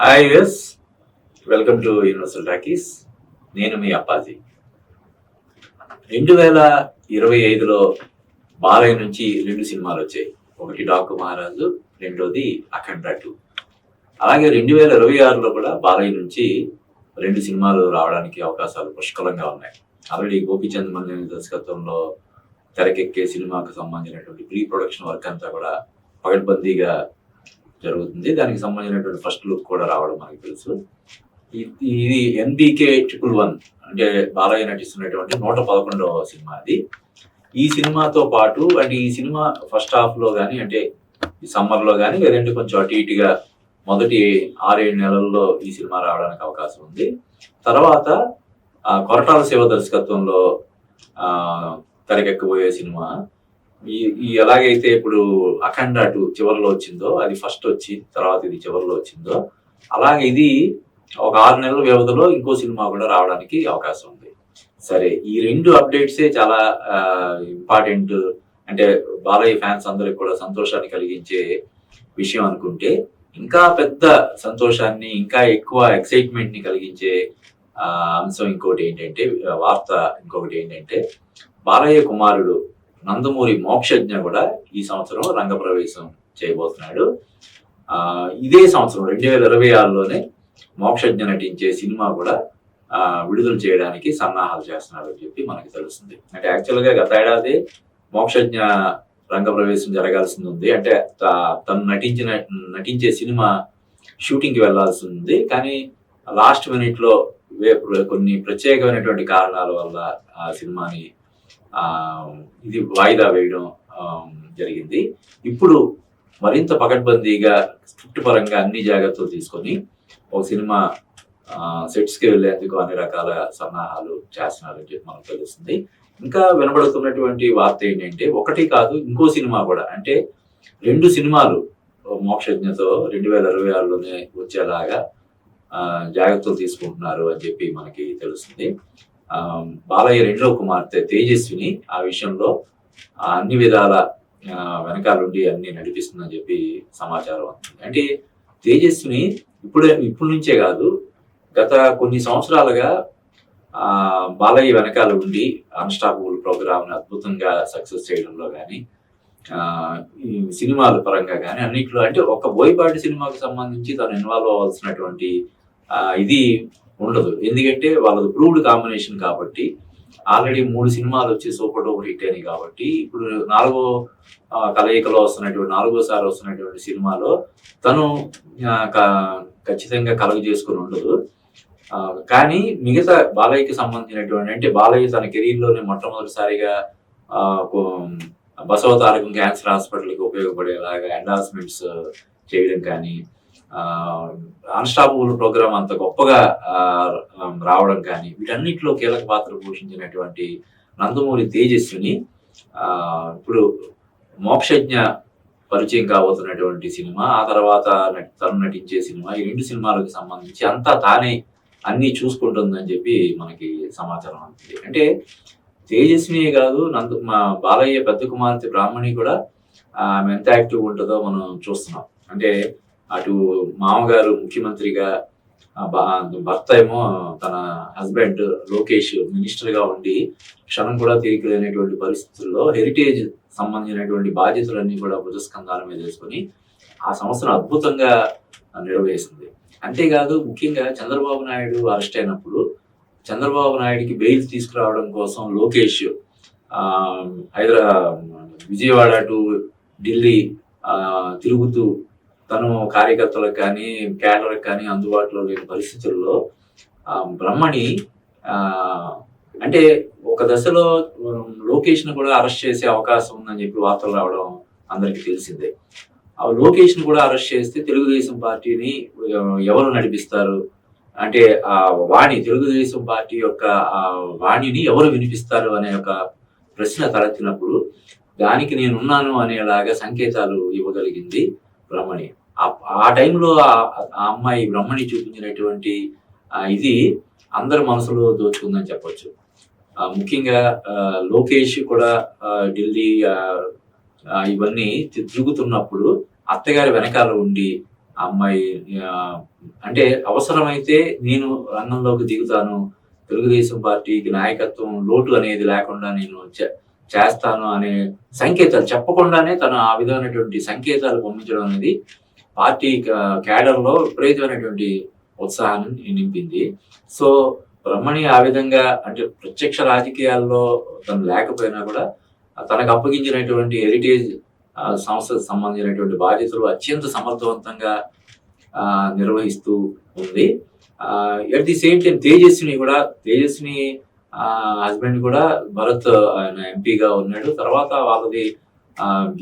Hi ఎస్, welcome to Universal Talkies. నేను మీ అప్పాజీ. 2025లో బాలయ్య నుంచి 2 సినిమాలు వచ్చాయి. ఒకటి డాకు మహారాజు, రెండోది అఖండ 2. అలాగే 2026లో కూడా బాలయ్య నుంచి 2 సినిమాలు రావడానికి అవకాశాలు పుష్కలంగా ఉన్నాయి. ఆల్రెడీ గోపీచంద్ మల్లేని దర్శకత్వంలో తెరకెక్కే సినిమాకు సంబంధించినటువంటి ప్రీ ప్రొడక్షన్ వర్క్ అంతా కూడా పగడ్బందీగా జరుగుతుంది. దానికి సంబంధించినటువంటి ఫస్ట్ లుక్ కూడా రావడం మనకు తెలుసు. ఇది NBK 111 అంటే బాలయ్య నటిస్తున్నటువంటి 111వ సినిమా అది. ఈ సినిమాతో పాటు అంటే ఈ సినిమా ఫస్ట్ హాఫ్ లో కానీ అంటే ఈ సమ్మర్ లో కానీ లేదంటే కొంచెం అటు ఇటుగా మొదటి 6-7 నెలల్లో ఈ సినిమా రావడానికి అవకాశం ఉంది. తర్వాత కొరటాల శివ దర్శకత్వంలో తెరకెక్కబోయే సినిమా ఈ ఎలాగైతే ఇప్పుడు అఖండ 2 చివరిలో వచ్చిందో, అది ఫస్ట్ వచ్చి తర్వాత ఇది చివరిలో వచ్చిందో, అలాగే ఇది ఒక 6 నెలల వ్యవధిలో ఇంకో సినిమా కూడా రావడానికి అవకాశం ఉంది. సరే, ఈ 2 అప్డేట్సే చాలా ఇంపార్టెంట్, అంటే బాలయ్య ఫ్యాన్స్ అందరికి కూడా సంతోషాన్ని కలిగించే విషయం అనుకుంటే, ఇంకా పెద్ద సంతోషాన్ని, ఇంకా ఎక్కువ ఎక్సైట్మెంట్ ని కలిగించే అంశం ఇంకొకటి ఏంటంటే బాలయ్య కుమారుడు నందమూరి మోక్షజ్ఞ కూడా ఈ సంవత్సరం రంగప్రవేశం చేయబోతున్నాడు. ఇదే సంవత్సరం 2026లోనే మోక్షజ్ఞ నటించే సినిమా కూడా విడుదల చేయడానికి సన్నాహాలు చేస్తున్నారు అని చెప్పి మనకి తెలుస్తుంది. అంటే యాక్చువల్గా గత ఏడాది మోక్షజ్ఞ రంగప్రవేశం జరగాల్సింది ఉంది. అంటే తను నటించే సినిమా షూటింగ్ కి వెళ్లాల్సి ఉంది. కానీ లాస్ట్ మినిట్ లో కొన్ని ప్రత్యేకమైనటువంటి కారణాల వల్ల ఆ సినిమాని ఇది వాయిదా వేయడం జరిగింది. ఇప్పుడు మరింత పకడ్బందీగా స్క్రిప్ట్ పరంగా అన్ని జాగ్రత్తలు తీసుకొని ఒక సినిమా సెట్స్ కి వెళ్లేందుకు అన్ని రకాల సన్నాహాలు చేస్తున్నారని చెప్పి మనకు తెలుస్తుంది. ఇంకా వినబడుతున్నటువంటి వార్త ఏంటంటే, ఒకటి కాదు ఇంకో సినిమా కూడా, అంటే 2 సినిమాలు మోక్షజ్ఞతో 2026లోనే వచ్చేలాగా జాగ్రత్తలు తీసుకుంటున్నారు అని చెప్పి మనకి తెలుస్తుంది. బాలయ్య రెండో కుమార్తె తేజస్విని ఆ విషయంలో అన్ని విధాల వెనకాలండి అన్ని నడిపిస్తుందని చెప్పి సమాచారం అవుతుంది. అంటే తేజస్విని ఇప్పటి నుంచే కాదు, గత కొన్ని సంవత్సరాలుగా బాలయ్య వెనకాల ఉండి అన్స్టాపబుల్ ప్రోగ్రామ్ అద్భుతంగా సక్సెస్ చేయడంలో కానీ, ఈ సినిమాల పరంగా కానీ అన్నిట్లో, అంటే ఒక బోయపాటి సినిమాకు సంబంధించి తను ఇన్వాల్వ్ అవ్వాల్సినటువంటి ఇది ఉండదు. ఎందుకంటే వాళ్ళది ప్రూవ్డ్ కాంబినేషన్ కాబట్టి, ఆల్రెడీ 3 సినిమాలు వచ్చి సూపర్ డూపర్ హిట్ అయినాయి కాబట్టి, ఇప్పుడు 4వ కలయికలో వస్తున్నటువంటి 4వసారి వస్తున్నటువంటి సినిమాలో తను ఖచ్చితంగా కలుగ చేసుకుని ఉండదు. కానీ మిగతా బాలయ్యకి సంబంధించినటువంటి, అంటే బాలయ్య తన కెరీర్ లోనే మొట్టమొదటిసారిగా బసవతారకం క్యాన్సర్ హాస్పిటల్కి ఉపయోగపడేలాగా ఎండార్స్మెంట్స్ చేయడం కానీ, అన్స్టాపబుల్ ప్రోగ్రామ్ అంత గొప్పగా రావడం కానీ, వీటన్నిటిలో కీలక పాత్ర పోషించినటువంటి నందమూరి తేజస్విని ఇప్పుడు మోక్షజ్ఞ పరిచయం కాబోతున్నటువంటి సినిమా, ఆ తర్వాత తను నటించే సినిమా, ఈ 2 సినిమాలకు సంబంధించి అంతా తానే అన్ని చూసుకుంటుందని చెప్పి మనకి సమాచారం అవుతుంది. అంటే తేజస్విని కాదు, మా బాలయ్య పెద్ద కుమార్తె బ్రాహ్మణి కూడా ఆమె ఎంత యాక్టివ్ ఉంటుందో మనం చూస్తున్నాం. అంటే అటు మామగారు ముఖ్యమంత్రిగా, భర్త ఏమో తన హస్బెండ్ లోకేష్ మినిస్టర్ గా ఉండి క్షణం కూడా తీరిక లేనటువంటి పరిస్థితుల్లో హెరిటేజ్ సంబంధించినటువంటి బాధ్యతలన్నీ కూడా భుజస్కంధాల మీద వేసుకొని ఆ సంవత్సరం అద్భుతంగా నిర్వహిస్తుంది. అంతేకాదు, ముఖ్యంగా చంద్రబాబు నాయుడు అరెస్ట్ అయినప్పుడు చంద్రబాబు నాయుడికి బెయిల్ తీసుకురావడం కోసం లోకేష్ విజయవాడ టు ఢిల్లీ తిరుగుతూ తను కార్యకర్తలకు కానీ క్యాడర్కి కానీ అందుబాటులో లేని పరిస్థితుల్లో బ్రహ్మణి అంటే ఒక దశలో లోకేష్ ను కూడా అరెస్ట్ చేసే అవకాశం ఉందని చెప్పి వార్తలు రావడం అందరికీ తెలిసిందే. ఆ లోకేష్ ను కూడా అరెస్ట్ చేస్తే తెలుగుదేశం పార్టీని ఎవరు నడిపిస్తారు, అంటే ఆ వాణి, తెలుగుదేశం పార్టీ యొక్క ఆ వాణిని ఎవరు వినిపిస్తారు అనే ఒక ప్రశ్న తలెత్తినప్పుడు దానికి నేనున్నాను అనేలాగా సంకేతాలు ఇవ్వగలిగింది బ్రహ్మణి. ఆ టైంలో ఆ అమ్మాయి బ్రహ్మణి చూపించినటువంటి ఇది అందరి మనసులో దోచుకుందని చెప్పొచ్చు. ముఖ్యంగా లోకేష్ కూడా ఢిల్లీ ఇవన్నీ తిరుగుతున్నప్పుడు అత్తగారి వెనకాల ఉండి ఆ అమ్మాయి అంటే అవసరమైతే నేను రంగంలోకి దిగుతాను, తెలుగుదేశం పార్టీకి నాయకత్వం లోటు అనేది లేకుండా నేను చేస్తాను అనే సంకేతాలు చెప్పకుండానే తను ఆ విధమైనటువంటి సంకేతాలు పంపించడం అనేది పార్టీ క్యాడర్‌లో విపరీతమైనటువంటి ఉత్సాహాన్ని నింపింది. సో, బ్రహ్మణి ఆ విధంగా అంటే ప్రత్యక్ష రాజకీయాల్లో తను లేకపోయినా కూడా తనకు అప్పగించినటువంటి హెరిటేజ్ సంస్థకు సంబంధించినటువంటి బాధ్యతలు అత్యంత సమర్థవంతంగా నిర్వహిస్తూ ఉంది. At the same time Tejaswini husband కూడా భరత్ ఆయన ఎంపీగా ఉన్నాడు. తర్వాత వాళ్ళది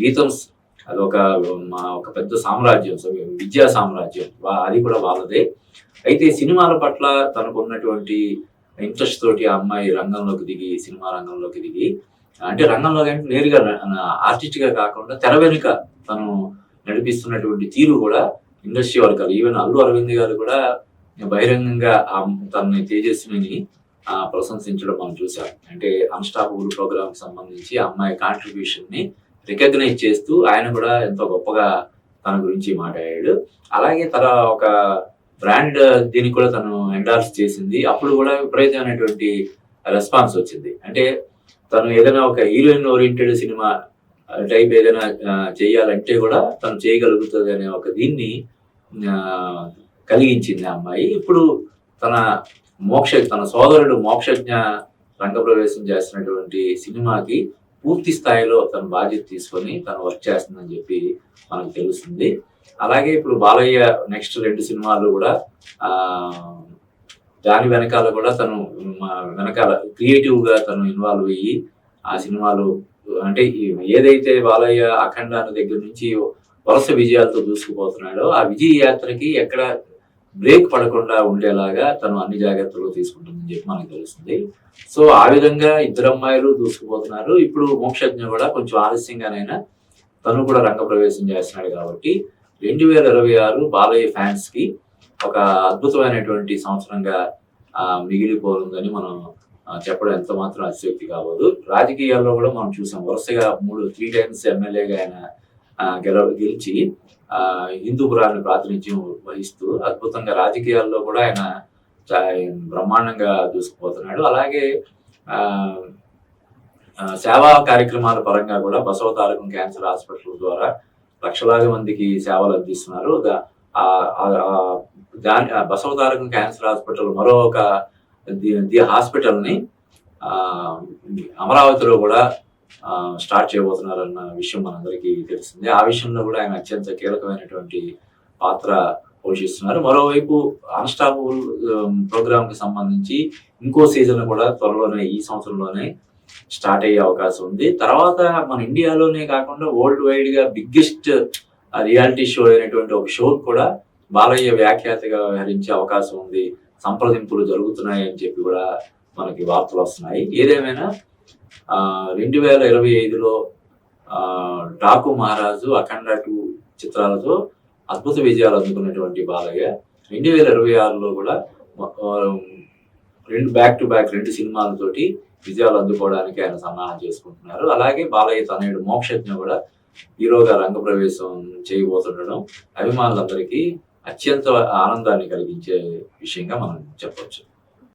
గీతంస్ అదొక ఒక పెద్ద సామ్రాజ్యం, విద్యా సామ్రాజ్యం. అది కూడా వాళ్ళదే. అయితే సినిమాల పట్ల తనకున్నటువంటి ఇంట్రెస్ట్ తోటి ఆ అమ్మాయి సినిమా రంగంలోకి దిగి అంటే రంగంలో అంటే నేరుగా ఆర్టిస్ట్‌గా కాకుండా తెర వెనుక తను నడిపిస్తున్నటువంటి తీరు కూడా ఇండస్ట్రీ వర్గాలు ఈవెన్ అల్లు అరవింద్ గారు కూడా బహిరంగంగా తనని తేజస్విని ప్రశంసించడం మనం చూసాం. అంటే అన్‌స్టాపబుల్ ప్రోగ్రామ్‌కి సంబంధించి ఆ అమ్మాయి కాంట్రిబ్యూషన్‌ని రికగ్నైజ్ చేస్తూ ఆయన కూడా ఎంతో గొప్పగా తన గురించి మాట్లాడాడు. అలాగే తన ఒక బ్రాండ్ దీనికి కూడా తను ఎండార్స్ చేసింది. అప్పుడు కూడా విపరీతమైనటువంటి రెస్పాన్స్ వచ్చింది. అంటే తను ఏదైనా ఒక హీరోయిన్ ఓరియెంటెడ్ సినిమా టైప్ ఏదైనా చేయాలంటే కూడా తను చేయగలుగుతుంది అనే ఒక దీన్ని కలిగించింది ఆ అమ్మాయి. ఇప్పుడు తన సోదరుడు మోక్షజ్ఞ రంగప్రవేశం చేస్తున్నటువంటి సినిమాకి పూర్తి స్థాయిలో తన బాధ్యత తీసుకొని తను వర్క్ చేస్తుందని చెప్పి మనకు తెలుస్తుంది. అలాగే ఇప్పుడు బాలయ్య నెక్స్ట్ 2 సినిమాలు కూడా దాని వెనకాల కూడా తను వెనకాల క్రియేటివ్ గా తను ఇన్వాల్వ్ అయ్యి ఆ సినిమాలు అంటే ఏదైతే బాలయ్య అఖండాన్ని దగ్గర నుంచి వరుస విజయాలతో దూసుకుపోతున్నాడో ఆ విజయ యాత్రకి ఎక్కడ బ్రేక్ పడకుండా ఉండేలాగా తను అన్ని జాగ్రత్తలు తీసుకుంటుందని చెప్పి మనకు తెలుస్తుంది. సో ఆ విధంగా ఇద్దరు అమ్మాయిలు దూసుకుపోతున్నారు. ఇప్పుడు మోక్షజ్ఞ కూడా కొంచెం ఆలస్యంగానైనా తను కూడా రంగప్రవేశం చేస్తున్నాడు కాబట్టి 2026 బాలయ్య ఫ్యాన్స్ కి ఒక అద్భుతమైనటువంటి సంవత్సరంగా మిగిలిపోనుందని మనం చెప్పడం ఎంత మాత్రం అతిశయోక్తి కావదు. రాజకీయాల్లో కూడా మనం చూసాం వరుసగా 3 టైమ్స్ ఎమ్మెల్యేగా ఆయన గెలిచి హిందూపురాన్ని ప్రాతినిధ్యం వహిస్తూ అద్భుతంగా రాజకీయాల్లో కూడా ఆయన బ్రహ్మాండంగా దూసుకుపోతున్నాడు. అలాగే సేవా కార్యక్రమాల పరంగా కూడా బసవతారకం క్యాన్సర్ హాస్పిటల్ ద్వారా లక్షలాది మందికి సేవలు అందిస్తున్నారు. బసవతారకం క్యాన్సర్ హాస్పిటల్ మరో ఒక హాస్పిటల్ ని అమరావతిలో కూడా స్టార్ట్ చేయబోతున్నారన్న విషయం మనందరికీ తెలిసిందే. ఆ విషయంలో కూడా ఆయన అత్యంత కీలకమైనటువంటి పాత్ర పోషిస్తున్నారు. మరోవైపు అన్‌స్టాపబుల్ ప్రోగ్రామ్ కి సంబంధించి ఇంకో సీజన్ కూడా త్వరలోనే ఈ సంవత్సరంలోనే స్టార్ట్ అయ్యే అవకాశం ఉంది. తర్వాత మన ఇండియాలోనే కాకుండా వరల్డ్ వైడ్ గా బిగ్గెస్ట్ రియాలిటీ షో అయినటువంటి ఒక షో కూడా బాలయ్య వ్యాఖ్యాతగా వ్యవహరించే అవకాశం ఉంది. సంప్రదింపులు జరుగుతున్నాయి అని చెప్పి కూడా మనకి వార్తలు వస్తున్నాయి. ఏదేమైనా 2025లో డాకు మహారాజు, అఖండ 2 చిత్రాలతో అద్భుత విజయాలు అందుకున్నటువంటి బాలయ్య 2026లో కూడా బ్యాక్ టు బ్యాక్ 2 సినిమాలతోటి విజయాలు అందుకోవడానికి ఆయన సన్నాహం చేసుకుంటున్నారు. అలాగే బాలయ్య తనయుడు మోక్షజ్ఞ కూడా హీరోగా రంగప్రవేశం చేయబోతుండడం అభిమానులందరికీ అత్యంత ఆనందాన్ని కలిగించే విషయంగా మనం చెప్పవచ్చు.